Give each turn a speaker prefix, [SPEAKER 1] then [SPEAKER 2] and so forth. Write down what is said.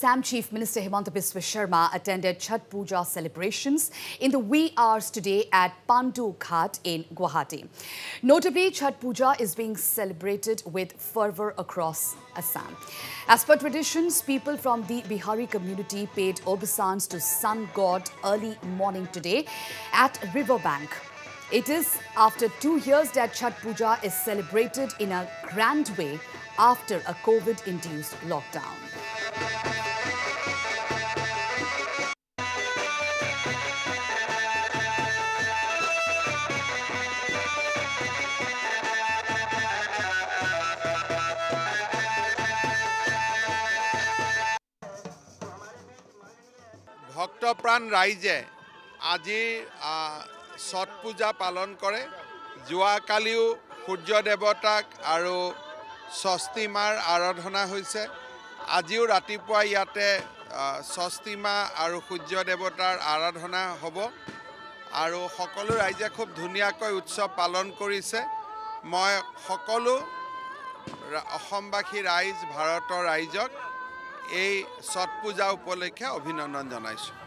[SPEAKER 1] Assam Chief Minister Himanta Biswa Sharma attended Chhath Puja celebrations in the wee hours today at Pandu Ghat in Guwahati. Notably, Chhath Puja is being celebrated with fervour across Assam. As per traditions, people from the Bihari community paid obeisance to sun god early morning today at riverbank. It is after 2 years that Chhath Puja is celebrated in a grand way after a COVID-induced lockdown.
[SPEAKER 2] ভক্তপ্ৰাণ ৰাইজে আজি ছট পূজা পালন কৰে। যোৱাকালিও সূৰ্য দেৱতাক আৰু ষষ্ঠী মাৰ আৰাধনা হৈছে। আজিও ৰাতিপুৱা ইয়াতে ষষ্ঠী মা আৰু সূৰ্য দেৱতাৰ আৰাধনা হ'ব আৰু সকলো ৰাইজে খুব ধুনীয়াকৈ উৎসৱ পালন কৰিছে। মই সকলো অসমবাসী ৰাইজ ভাৰতৰ ৰাইজক এই ছট পূজা উপলক্ষে অভিনন্দন জনাইছোঁ।